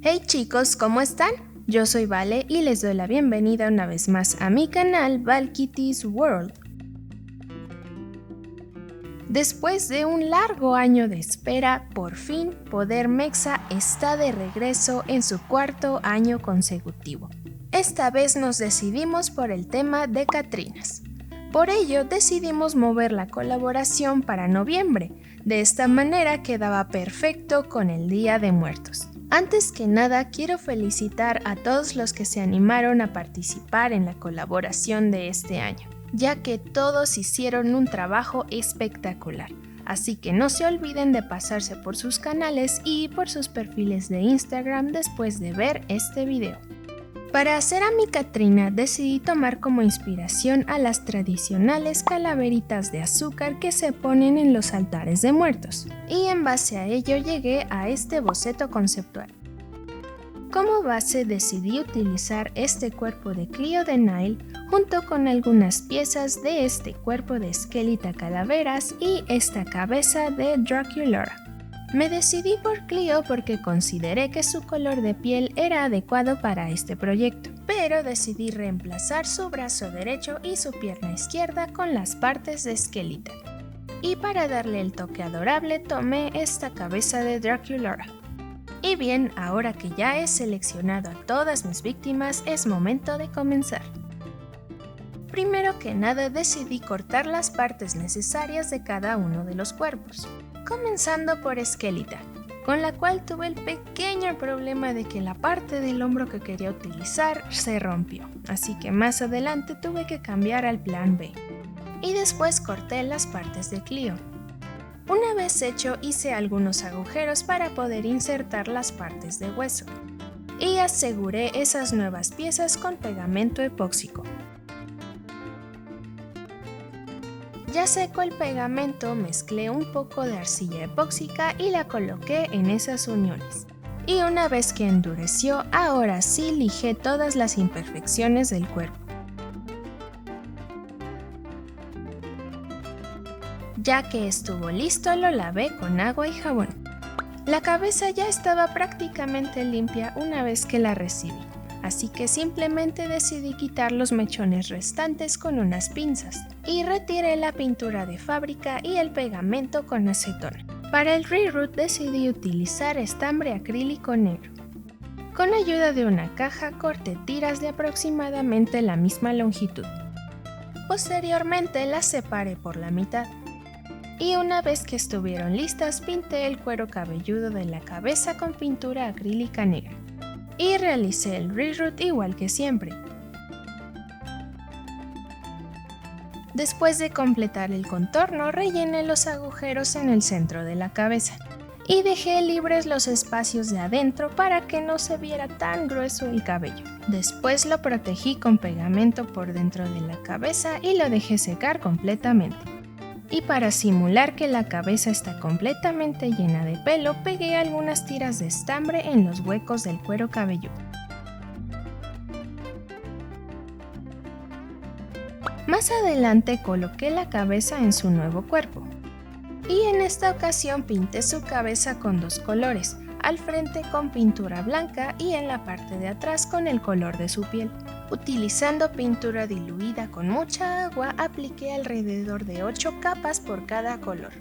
Hey chicos, ¿cómo están? Yo soy Vale y les doy la bienvenida una vez más a mi canal Valkitty's World. Después de un largo año de espera, por fin Poder Mexa está de regreso en su cuarto año consecutivo. Esta vez nos decidimos por el tema de Catrinas. Por ello decidimos mover la colaboración para noviembre. De esta manera quedaba perfecto con el Día de Muertos. Antes que nada, quiero felicitar a todos los que se animaron a participar en la colaboración de este año, ya que todos hicieron un trabajo espectacular. Así que no se olviden de pasarse por sus canales y por sus perfiles de Instagram después de ver este video. Para hacer a mi Catrina decidí tomar como inspiración a las tradicionales calaveritas de azúcar que se ponen en los altares de muertos, y en base a ello llegué a este boceto conceptual. Como base decidí utilizar este cuerpo de Cleo de Nile junto con algunas piezas de este cuerpo de Esquelita Calaveras y esta cabeza de Draculaura. Me decidí por Cleo porque consideré que su color de piel era adecuado para este proyecto, pero decidí reemplazar su brazo derecho y su pierna izquierda con las partes de Esquelita. Y para darle el toque adorable tomé esta cabeza de Draculaura. Y bien, ahora que ya he seleccionado a todas mis víctimas, es momento de comenzar. Primero que nada decidí cortar las partes necesarias de cada uno de los cuerpos. Comenzando por Esquelita, con la cual tuve el pequeño problema de que la parte del hombro que quería utilizar se rompió, así que más adelante tuve que cambiar al plan B. Y después corté las partes de Cleo. Una vez hecho, hice algunos agujeros para poder insertar las partes de hueso. Y aseguré esas nuevas piezas con pegamento epóxico. Ya seco el pegamento, mezclé un poco de arcilla epóxica y la coloqué en esas uniones. Y una vez que endureció, ahora sí lijé todas las imperfecciones del cuerpo. Ya que estuvo listo, lo lavé con agua y jabón. La cabeza ya estaba prácticamente limpia una vez que la recibí, así que simplemente decidí quitar los mechones restantes con unas pinzas y retiré la pintura de fábrica y el pegamento con acetona. Para el reroot decidí utilizar estambre acrílico negro. Con ayuda de una caja corté tiras de aproximadamente la misma longitud. Posteriormente las separé por la mitad. Y una vez que estuvieron listas, pinté el cuero cabelludo de la cabeza con pintura acrílica negra. Y realicé el reroot igual que siempre. Después de completar el contorno, rellené los agujeros en el centro de la cabeza y dejé libres los espacios de adentro para que no se viera tan grueso el cabello. Después lo protegí con pegamento por dentro de la cabeza y lo dejé secar completamente. Y para simular que la cabeza está completamente llena de pelo, pegué algunas tiras de estambre en los huecos del cuero cabelludo. Más adelante coloqué la cabeza en su nuevo cuerpo. Y en esta ocasión pinté su cabeza con dos colores, al frente con pintura blanca y en la parte de atrás con el color de su piel. Utilizando pintura diluida con mucha agua, apliqué alrededor de 8 capas por cada color.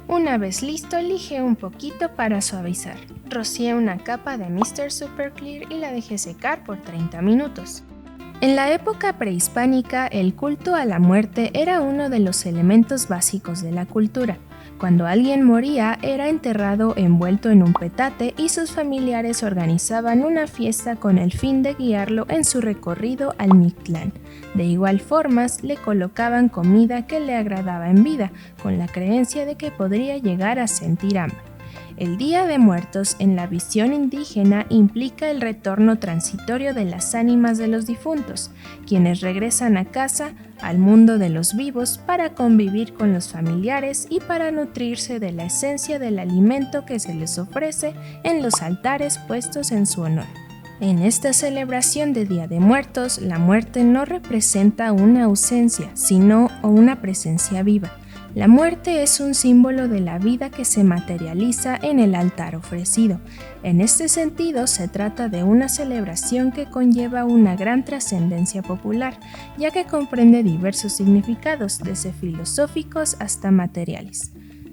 Una vez listo, lijé un poquito para suavizar. Rocié una capa de Mr. Super Clear y la dejé secar por 30 minutos. En la época prehispánica, el culto a la muerte era uno de los elementos básicos de la cultura. Cuando alguien moría, era enterrado envuelto en un petate y sus familiares organizaban una fiesta con el fin de guiarlo en su recorrido al Mictlán. De igual forma, le colocaban comida que le agradaba en vida, con la creencia de que podría llegar a sentir hambre. El Día de Muertos en la visión indígena implica el retorno transitorio de las ánimas de los difuntos, quienes regresan a casa, al mundo de los vivos, para convivir con los familiares y para nutrirse de la esencia del alimento que se les ofrece en los altares puestos en su honor. En esta celebración de Día de Muertos, la muerte no representa una ausencia, sino una presencia viva. La muerte es un símbolo de la vida que se materializa en el altar ofrecido. En este sentido, se trata de una celebración que conlleva una gran trascendencia popular, ya que comprende diversos significados, desde filosóficos hasta materiales.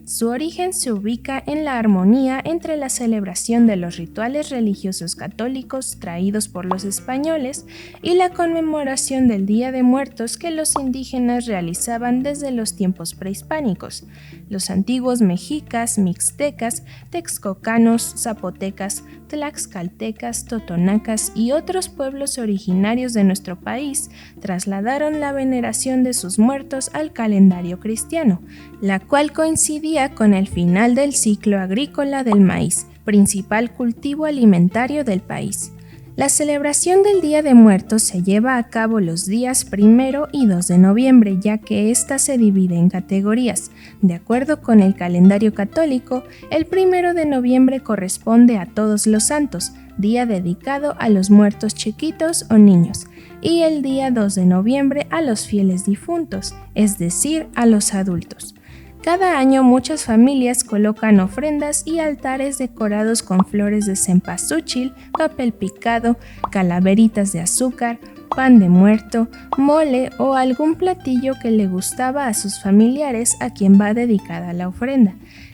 Su origen se ubica en la armonía entre la celebración de los rituales religiosos católicos traídos por los españoles y la conmemoración del Día de Muertos que los indígenas realizaban desde los tiempos prehispánicos. Los antiguos mexicas, mixtecas, texcocanos, zapotecas, tlaxcaltecas, totonacas y otros pueblos originarios de nuestro país trasladaron la veneración de sus muertos al calendario cristiano, la cual coincidía con el final del ciclo agrícola del maíz, principal cultivo alimentario del país. La celebración del Día de Muertos se lleva a cabo los días 1 y 2 de noviembre, ya que ésta se divide en categorías. De acuerdo con el calendario católico, el 1 de noviembre corresponde a Todos los Santos, día dedicado a los muertos chiquitos o niños, y el día 2 de noviembre a los fieles difuntos, es decir, a los adultos. Cada año muchas familias colocan ofrendas y altares decorados con flores de cempasúchil, papel picado, calaveritas de azúcar, pan de muerto, mole o algún platillo que le gustaba a sus familiares a quien va dedicada la ofrenda.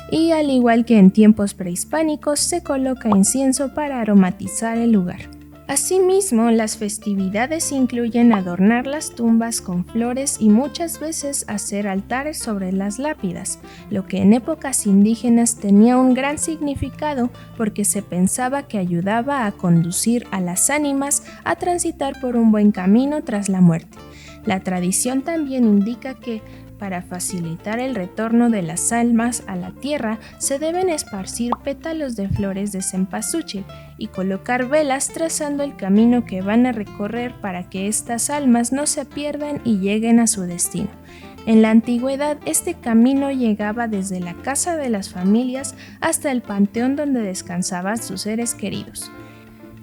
Y al igual que en tiempos prehispánicos, se coloca incienso para aromatizar el lugar. Asimismo, las festividades incluyen adornar las tumbas con flores y muchas veces hacer altares sobre las lápidas, lo que en épocas indígenas tenía un gran significado porque se pensaba que ayudaba a conducir a las ánimas a transitar por un buen camino tras la muerte. La tradición también indica que, para facilitar el retorno de las almas a la tierra, se deben esparcir pétalos de flores de cempasúchil y colocar velas trazando el camino que van a recorrer para que estas almas no se pierdan y lleguen a su destino. En la antigüedad, este camino llegaba desde la casa de las familias hasta el panteón donde descansaban sus seres queridos.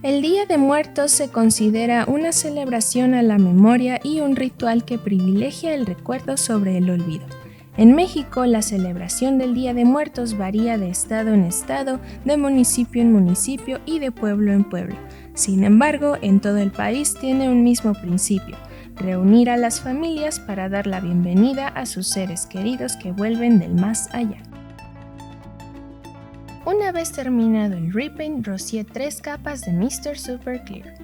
El Día de Muertos se considera una celebración a la memoria y un ritual que privilegia el recuerdo sobre el olvido. En México, la celebración del Día de Muertos varía de estado en estado, de municipio en municipio y de pueblo en pueblo. Sin embargo, en todo el país tiene un mismo principio: reunir a las familias para dar la bienvenida a sus seres queridos que vuelven del más allá. Una vez terminado el repaint, rocié 3 capas de Mr. Super Clear.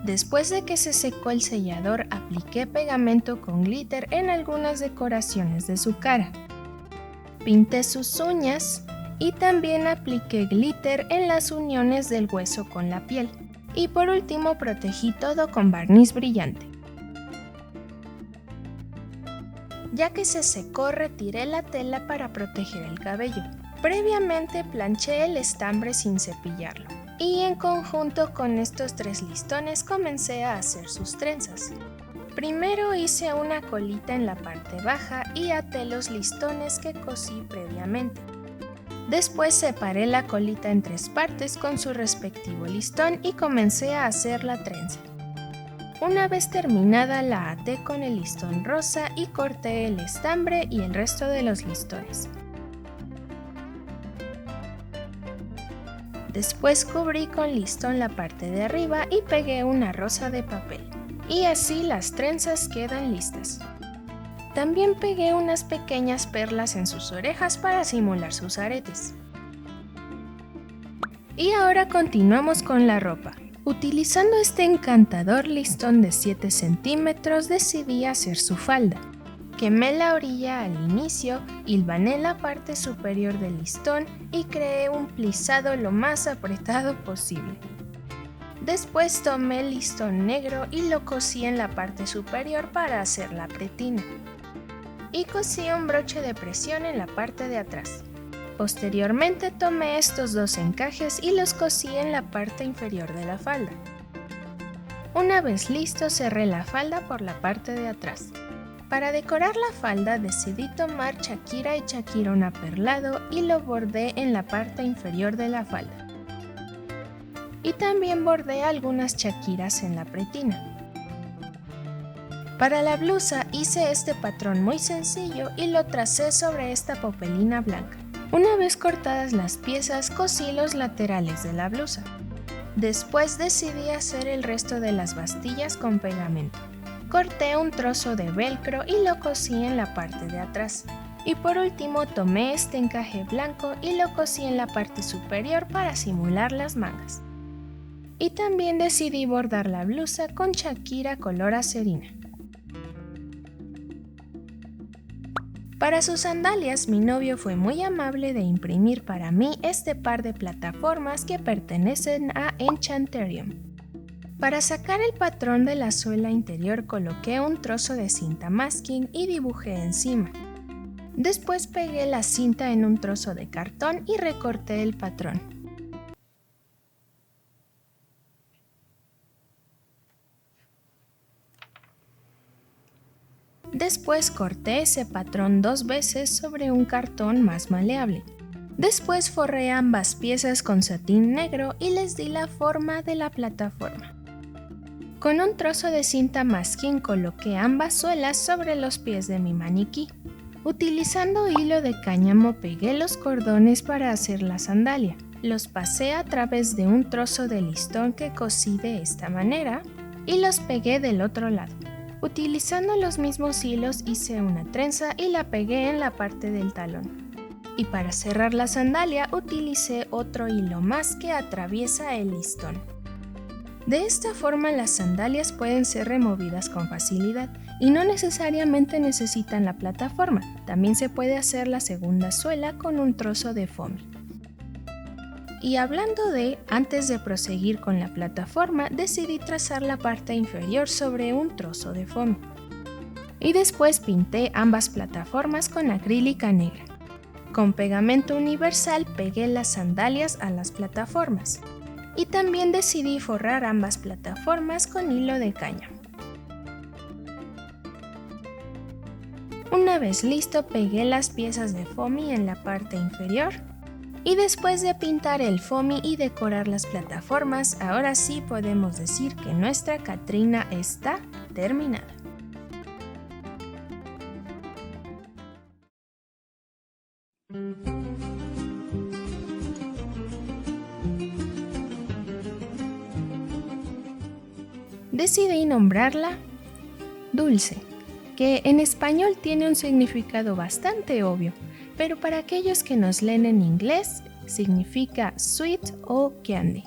Después de que se secó el sellador, apliqué pegamento con glitter en algunas decoraciones de su cara. Pinté sus uñas y también apliqué glitter en las uniones del hueso con la piel. Y por último protegí todo con barniz brillante. Ya que se secó, retiré la tela para proteger el cabello. Previamente planché el estambre sin cepillarlo. Y en conjunto con estos 3 listones comencé a hacer sus trenzas. Primero hice una colita en la parte baja y até los listones que cosí previamente. Después separé la colita en 3 partes con su respectivo listón y comencé a hacer la trenza. Una vez terminada, la até con el listón rosa y corté el estambre y el resto de los listones. Después cubrí con listón la parte de arriba y pegué una rosa de papel. Y así las trenzas quedan listas. También pegué unas pequeñas perlas en sus orejas para simular sus aretes. Y ahora continuamos con la ropa. Utilizando este encantador listón de 7 centímetros decidí hacer su falda. Quemé la orilla al inicio, hilvané la parte superior del listón y creé un plisado lo más apretado posible. Después tomé el listón negro y lo cosí en la parte superior para hacer la pretina. Y cosí un broche de presión en la parte de atrás. Posteriormente tomé estos 2 encajes y los cosí en la parte inferior de la falda. Una vez listo, cerré la falda por la parte de atrás. Para decorar la falda decidí tomar Shakira y Shakirón aperlado y lo bordé en la parte inferior de la falda. Y también bordé algunas Shakiras en la pretina. Para la blusa hice este patrón muy sencillo y lo tracé sobre esta popelina blanca. Una vez cortadas las piezas, cosí los laterales de la blusa. Después decidí hacer el resto de las bastillas con pegamento. Corté un trozo de velcro y lo cosí en la parte de atrás. Y por último tomé este encaje blanco y lo cosí en la parte superior para simular las mangas. Y también decidí bordar la blusa con Shakira color acerina. Para sus sandalias, mi novio fue muy amable de imprimir para mí este par de plataformas que pertenecen a Enchanterium. Para sacar el patrón de la suela interior coloqué un trozo de cinta masking y dibujé encima. Después pegué la cinta en un trozo de cartón y recorté el patrón. Después corté ese patrón 2 veces sobre un cartón más maleable. Después forré ambas piezas con satín negro y les di la forma de la plataforma. Con un trozo de cinta masking coloqué ambas suelas sobre los pies de mi maniquí. Utilizando hilo de cáñamo pegué los cordones para hacer la sandalia. Los pasé a través de un trozo de listón que cosí de esta manera y los pegué del otro lado. Utilizando los mismos hilos hice una trenza y la pegué en la parte del talón. Y para cerrar la sandalia utilicé otro hilo más que atraviesa el listón. De esta forma las sandalias pueden ser removidas con facilidad y no necesariamente necesitan la plataforma. También se puede hacer la segunda suela con un trozo de foamy. Y hablando de, antes de proseguir con la plataforma, decidí trazar la parte inferior sobre un trozo de foamy. Y después pinté ambas plataformas con acrílica negra. Con pegamento universal pegué las sandalias a las plataformas. Y también decidí forrar ambas plataformas con hilo de cáñamo. Una vez listo, pegué las piezas de foamy en la parte inferior. Y después de pintar el foamy y decorar las plataformas, ahora sí podemos decir que nuestra Catrina está terminada. Decidí nombrarla Dulce, que en español tiene un significado bastante obvio, pero para aquellos que nos leen en inglés significa sweet o candy.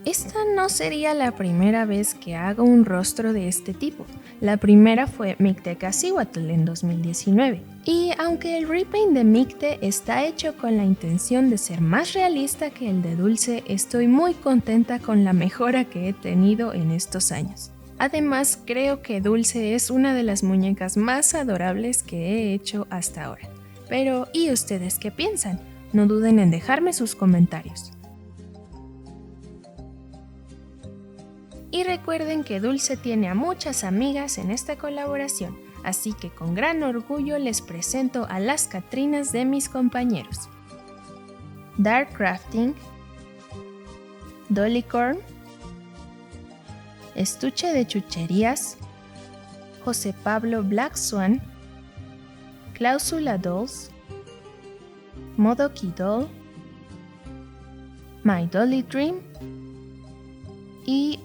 Esta no sería la primera vez que hago un rostro de este tipo. La primera fue Mictecacihuatl en 2019. Y aunque el repaint de Micte está hecho con la intención de ser más realista que el de Dulce, estoy muy contenta con la mejora que he tenido en estos años. Además, creo que Dulce es una de las muñecas más adorables que he hecho hasta ahora. Pero, ¿y ustedes qué piensan? No duden en dejarme sus comentarios. Y recuerden que Dulce tiene a muchas amigas en esta colaboración, así que con gran orgullo les presento a las Catrinas de mis compañeros. Dark Crafting, Dollycorn, Estuche de Chucherías, José Pablo Black Swan, Cláusula Dolls, Modoki Doll, My Dolly Dream,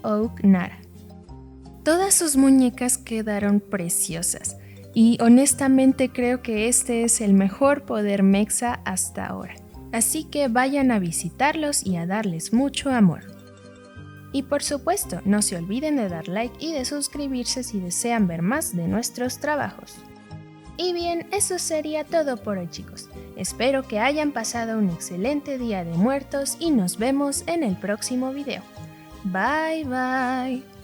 Oak Nara. Todas sus muñecas quedaron preciosas y honestamente creo que este es el mejor poder mexa hasta ahora. Así que vayan a visitarlos y a darles mucho amor. Y por supuesto, no se olviden de dar like y de suscribirse si desean ver más de nuestros trabajos. Y bien, eso sería todo por hoy, chicos. Espero que hayan pasado un excelente Día de Muertos y nos vemos en el próximo video. Bye bye.